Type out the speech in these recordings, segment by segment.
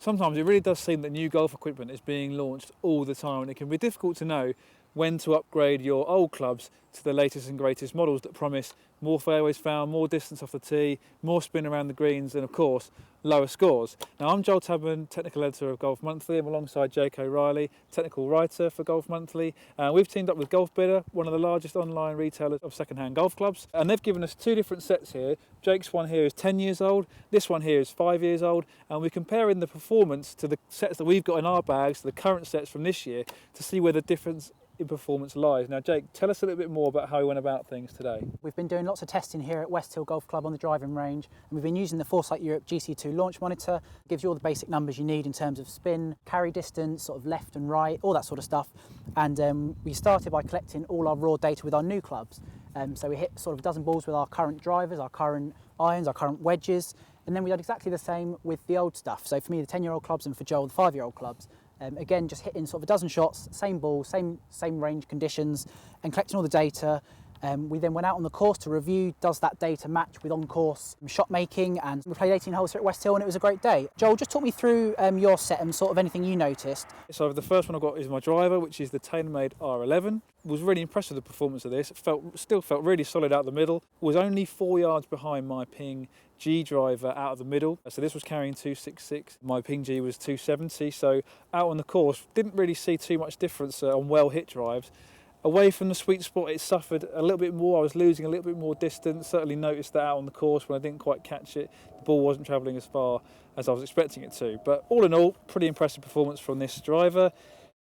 Sometimes it really does seem that new golf equipment is being launched all the time, and it can be difficult to know when to upgrade your old clubs to the latest and greatest models that promise more fairways found, more distance off the tee, more spin around the greens, and of course lower scores. Now, I'm Joel Tadman, technical editor of Golf Monthly. I'm alongside Jake O'Reilly, technical writer for Golf Monthly. We've teamed up with Golf Bidder, one of the largest online retailers of second-hand golf clubs, and they've given us two different sets here. Jake's one here is 10 years old, this one here is 5 years old, and we're comparing the performance to the sets that we've got in our bags, to the current sets from this year, to see where the difference in performance lies. Now, Jake, tell us a little bit more about how we went about things today. We've been doing lots of testing here at West Hill Golf Club on the driving range, and we've been using the Foresight Europe GC2 launch monitor. It gives you all the basic numbers you need in terms of spin, carry distance, sort of left and right, all that sort of stuff. And we started by collecting all our raw data with our new clubs. So we hit sort of a dozen balls with our current drivers, our current irons, our current wedges, and then we did exactly the same with the old stuff. So for me, the 10-year-old clubs, and for Joel, the 5-year-old clubs. Again, just hitting sort of a dozen shots, same ball, same range conditions, and collecting all the data. We then went out on the course to review, does that data match with on-course shot making, and we played 18 holes here at West Hill and it was a great day. Joel, just talk me through your set and sort of anything you noticed. So the first one I've got is my driver, which is the TaylorMade R11. Was really impressed with the performance of this. It still felt really solid out the middle. Was only 4 yards behind my Ping G driver out of the middle. So this was carrying 266. My Ping G was 270. So out on the course, didn't really see too much difference on well hit drives. Away from the sweet spot, it suffered a little bit more. I was losing a little bit more distance. Certainly noticed that out on the course when I didn't quite catch it. The ball wasn't travelling as far as I was expecting it to. But all in all, pretty impressive performance from this driver.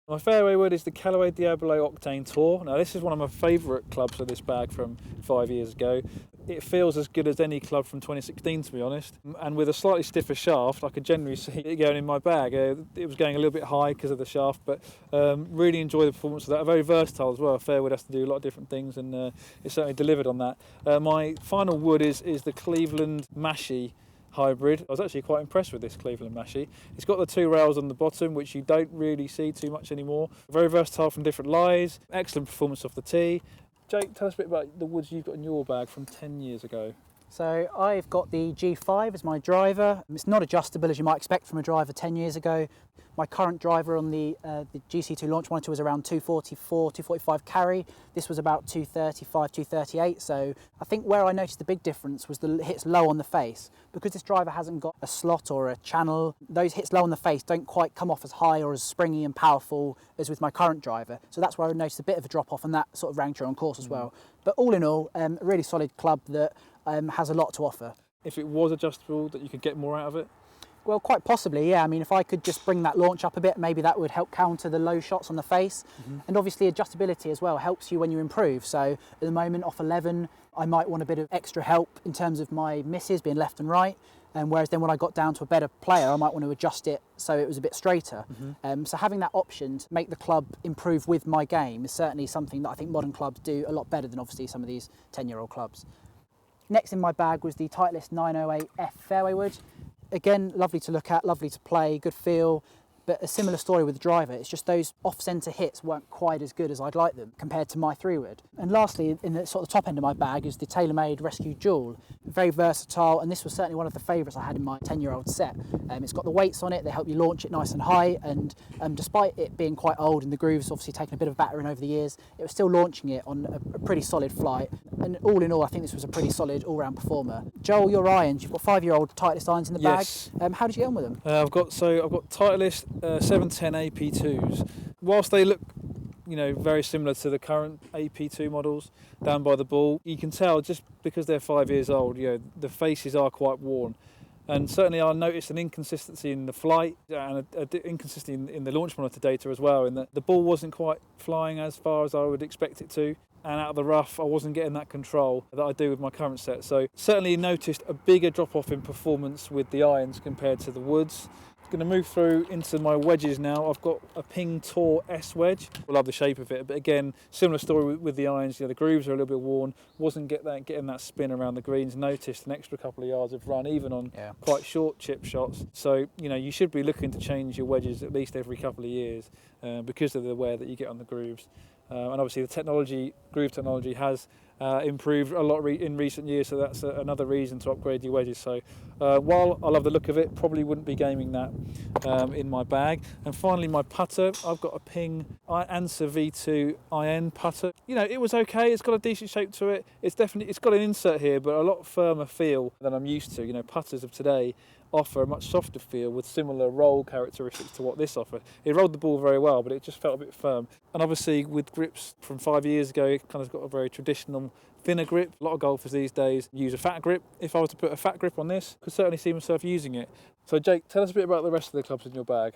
My fairway wood is the Callaway Diablo Octane Tour. Now, this is one of my favourite clubs of this bag from 5 years ago. It feels as good as any club from 2016, to be honest. And with a slightly stiffer shaft, I could generally see it going in my bag. It was going a little bit high because of the shaft, but really enjoy the performance of that. Very versatile as well. Fairwood has to do a lot of different things, and it certainly delivered on that. My final wood is the Cleveland Mashie hybrid. I was actually quite impressed with this Cleveland Mashie. It's got the two rails on the bottom, which you don't really see too much anymore. Very versatile from different lies. Excellent performance off the tee. Jake, tell us a bit about the woods you've got in your bag from 10 years ago. So I've got the G5 as my driver. It's not adjustable as you might expect from a driver 10 years ago. My current driver on the GC2 launch monitor was around 244, 245 carry. This was about 235, 238. So I think where I noticed the big difference was the hits low on the face. Because this driver hasn't got a slot or a channel, those hits low on the face don't quite come off as high or as springy and powerful as with my current driver. So that's where I noticed a bit of a drop off, and that sort of rang true on course as well. But all in all, a really solid club that has a lot to offer. If it was adjustable, that you could get more out of it? Well, quite possibly, yeah. I mean, if I could just bring that launch up a bit, maybe that would help counter the low shots on the face. And obviously adjustability as well helps you when you improve. So at the moment, off 11, I might want a bit of extra help in terms of my misses being left and right. And whereas then when I got down to a better player, I might want to adjust it so it was a bit straighter. So having that option to make the club improve with my game is certainly something that I think modern clubs do a lot better than obviously some of these 10-year-old clubs. Next in my bag was the Titleist 908F fairway wood. Again, lovely to look at, lovely to play, good feel, but a similar story with the driver. It's just those off-centre hits weren't quite as good as I'd like them compared to my 3-wood. And lastly, in the sort of top end of my bag is the TaylorMade Rescue Dual. Very versatile, and this was certainly one of the favourites I had in my 10-year-old set. It's got the weights on it, they help you launch it nice and high, and despite it being quite old and the grooves obviously taken a bit of battering over the years, it was still launching it on a pretty solid flight. And all in all, I think this was a pretty solid all-round performer. Joel, your irons, you've got 5-year-old Titleist irons in the bag. How did you get on with them? I've got Titleist 710 AP2s. Whilst they look, very similar to the current AP2 models down by the ball, you can tell just because they're 5 years old, the faces are quite worn. And certainly I noticed an inconsistency in the flight and an inconsistency in the launch monitor data as well, in that the ball wasn't quite flying as far as I would expect it to. And out of the rough, I wasn't getting that control that I do with my current set. So certainly noticed a bigger drop-off in performance with the irons compared to the woods. Going to move through into my wedges now. I've got a Ping Tour S wedge. I love the shape of it, but again, similar story with the irons. The grooves are a little bit worn. Wasn't getting that spin around the greens. Noticed an extra couple of yards of run, even on quite short chip shots. So you should be looking to change your wedges at least every couple of years because of the wear that you get on the grooves. And obviously the groove technology has improved a lot in recent years, so that's another reason to upgrade your wedges. So while I love the look of it, probably wouldn't be gaming that in my bag. And finally, my putter. I've got a Ping Answer V2 IN putter. You know, it was okay. It's got a decent shape to it. It's got an insert here, but a lot firmer feel than I'm used to. You know, putters of today offer a much softer feel with similar roll characteristics to what this offered. It rolled the ball very well, but it just felt a bit firm. And obviously with grips from 5 years ago, it kind of got a very traditional thinner grip. A lot of golfers these days use a fat grip. If I was to put a fat grip on this, I could certainly see myself using it. So Jake, tell us a bit about the rest of the clubs in your bag.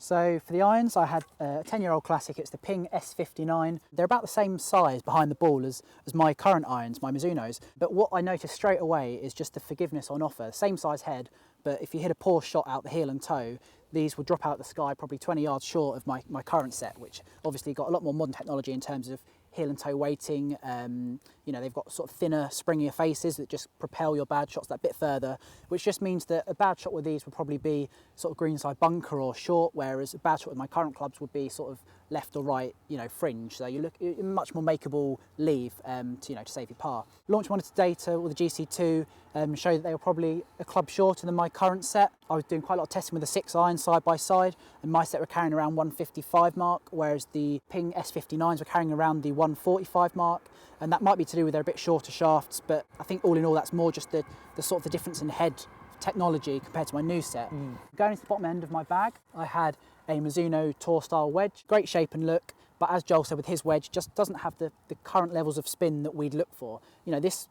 So for the irons, I had a 10-year-old classic. It's the Ping S59. They're about the same size behind the ball as my current irons, my Mizunos. But what I noticed straight away is just the forgiveness on offer. Same size head, but if you hit a poor shot out the heel and toe, these would drop out the sky probably 20 yards short of my current set, which obviously got a lot more modern technology in terms of heel and toe weighting. You know, they've got sort of thinner, springier faces that just propel your bad shots that bit further, which just means that a bad shot with these would probably be sort of greenside bunker or short, whereas a bad shot with my current clubs would be sort of left or right, you know, fringe. So you look much more makeable leave to save your par. Launch monitor data with the GC2 showed that they were probably a club shorter than my current set. I was doing quite a lot of testing with the 6 iron side by side, and my set were carrying around 155 mark, whereas the Ping S59s were carrying around the 145 mark. And that might be to do with their a bit shorter shafts, but I think all in all that's more just the sort of the difference in head technology compared to my new set. Going to the bottom end of my bag, I had a Mizuno tour style wedge, great shape and look, but as Joel said with his wedge, just doesn't have the current levels of spin that we'd look for. You know, this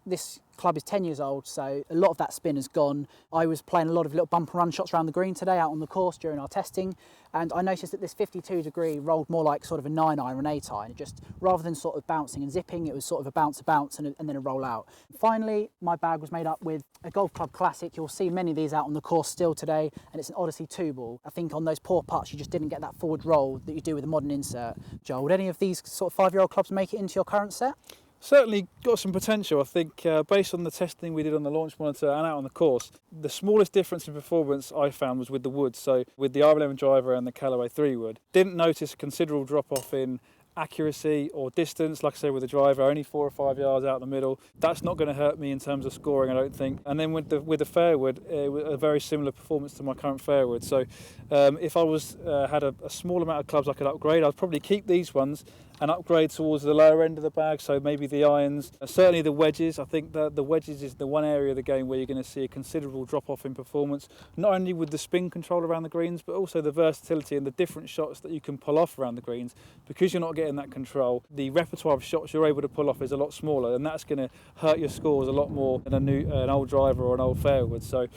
club is 10 years old, so a lot of that spin has gone. I was playing a lot of little bump and run shots around the green today out on the course during our testing, and I noticed that this 52 degree rolled more like sort of a 9 iron, an 8 iron. It just, rather than sort of bouncing and zipping, it was sort of a bounce and then a roll out. Finally, my bag was made up with a golf club classic. You'll see many of these out on the course still today, and it's an Odyssey 2 ball. I think on those poor putts, you just didn't get that forward roll that you do with a modern insert. Joel, would any of these sort of 5-year-old clubs make it into your current set? Certainly got some potential. I think based on the testing we did on the launch monitor and out on the course, the smallest difference in performance I found was with the wood. So with the R11 driver and the Callaway 3 wood, didn't notice a considerable drop off in accuracy or distance. Like I say, with the driver only 4 or 5 yards out the middle, that's not going to hurt me in terms of scoring, I don't think. And then with the fairwood, it was a very similar performance to my current fairwood. So if I had a small amount of clubs I could upgrade, I'd probably keep these ones and upgrade towards the lower end of the bag, so maybe the irons, certainly the wedges. I think that the wedges is the one area of the game where you're going to see a considerable drop off in performance, not only with the spin control around the greens, but also the versatility and the different shots that you can pull off around the greens. Because you're not getting that control, the repertoire of shots you're able to pull off is a lot smaller, and that's going to hurt your scores a lot more than an old driver or an old fairwood. So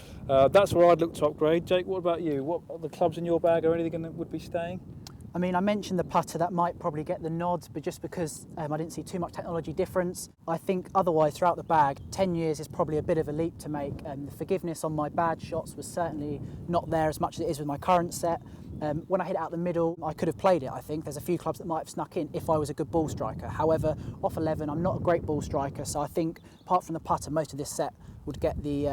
that's where I'd look to upgrade. Jake, what about you? What are the clubs in your bag, or anything that would be staying? I mean, I mentioned the putter, that might probably get the nod, but just because I didn't see too much technology difference, I think otherwise throughout the bag, 10 years is probably a bit of a leap to make. The forgiveness on my bad shots was certainly not there as much as it is with my current set. When I hit it out the middle, I could have played it, I think. There's a few clubs that might have snuck in if I was a good ball striker. However, off 11, I'm not a great ball striker, so I think apart from the putter, most of this set would get the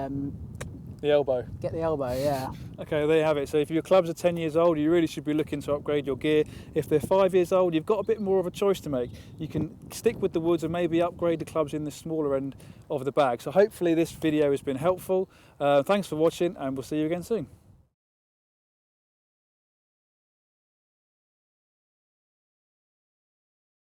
elbow. Get the elbow, yeah. Okay, there you have it. So if your clubs are 10 years old, you really should be looking to upgrade your gear. If they're 5 years old, you've got a bit more of a choice to make. You can stick with the woods and maybe upgrade the clubs in the smaller end of the bag. So hopefully this video has been helpful. Thanks for watching, and we'll see you again soon.